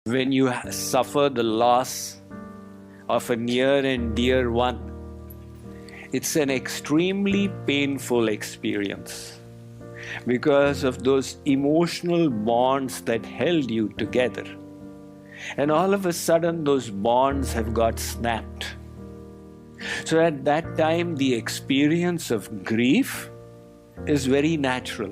when you suffer the loss of a near and dear one, it's an extremely painful experience because of those emotional bonds that held you together. And all of a sudden, those bonds have got snapped. So at that time, the experience of grief is very natural.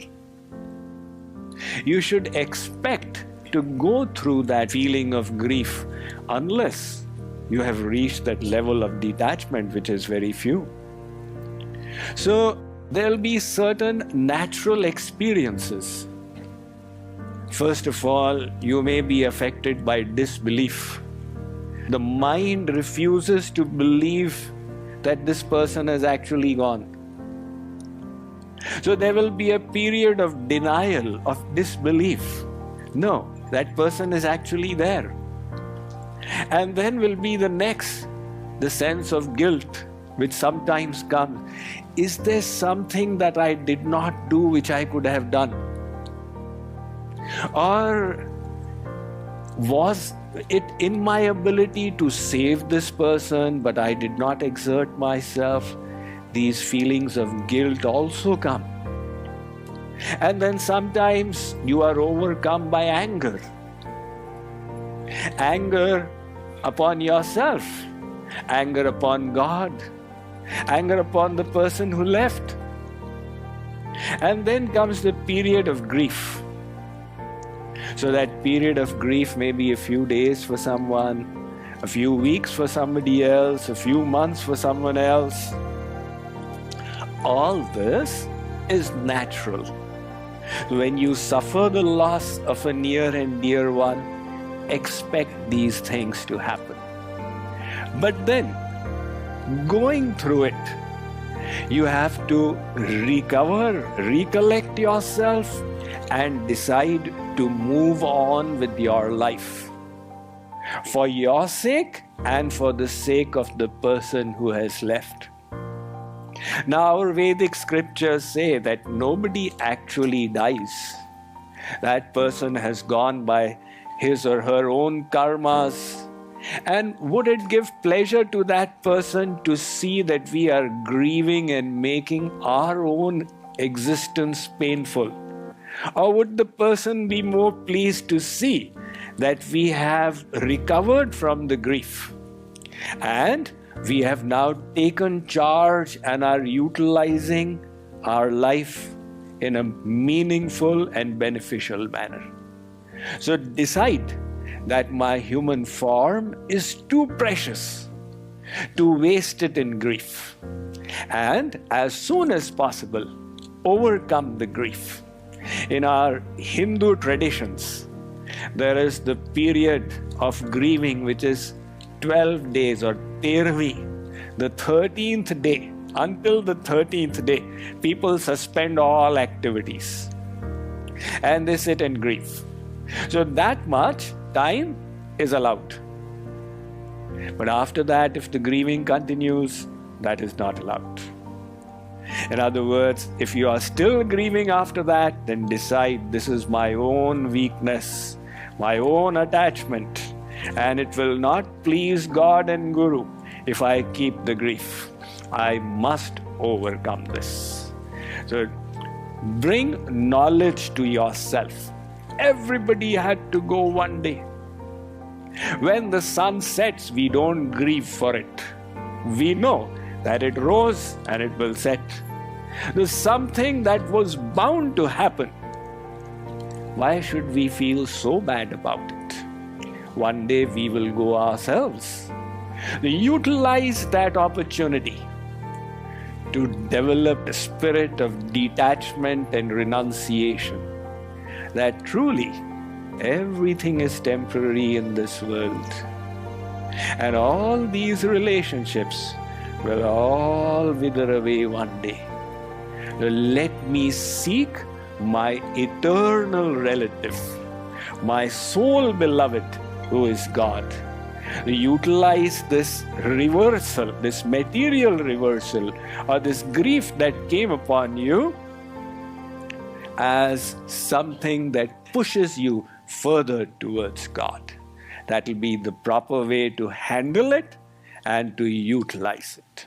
You should expect to go through that feeling of grief unless you have reached that level of detachment, which is very few. So there will be certain natural experiences. First of all, you may be affected by disbelief. The mind refuses to believe that this person has actually gone. So there will be a period of denial, of disbelief. No, that person is actually there. And then will be the next, the sense of guilt, which sometimes comes. Is there something that I did not do which I could have done? Or was it in my ability to save this person, but I did not exert myself? These feelings of guilt also come. And then sometimes you are overcome by anger. Anger upon yourself, anger upon God, anger upon the person who left. And then comes the period of grief. So that period of grief may be a few days for someone, a few weeks for somebody else, a few months for someone else. All this is natural. When you suffer the loss of a near and dear one, expect these things to happen. But then, going through it, you have to recover, recollect yourself, and decide to move on with your life. For your sake and for the sake of the person who has left. Now, our Vedic scriptures say that nobody actually dies. That person has gone by his or her own karmas. And would it give pleasure to that person to see that we are grieving and making our own existence painful? Or would the person be more pleased to see that we have recovered from the grief and we have now taken charge and are utilizing our life in a meaningful and beneficial manner? So decide that my human form is too precious to waste it in grief. And as soon as possible, overcome the grief. In our Hindu traditions, there is the period of grieving which is 12 days or Tervi, the 13th day. Until the 13th day, people suspend all activities and they sit and grieve. So that much time is allowed. But after that, if the grieving continues, that is not allowed. In other words, if you are still grieving after that, then decide this is my own weakness, my own attachment, and it will not please God and Guru if I keep the grief. I must overcome this. So bring knowledge to yourself. Everybody had to go one day. When the sun sets, we don't grieve for it. We know that it rose and it will set. There's something that was bound to happen. Why should we feel so bad about it? One day we will go ourselves. Utilize that opportunity to develop a spirit of detachment and renunciation. That truly everything is temporary in this world. And all these relationships will all wither away one day. Let me seek my eternal relative, my soul beloved, who is God. Utilize this reversal, this material reversal, or this grief that came upon you as something that pushes you further towards God. That will be the proper way to handle it and to utilize it.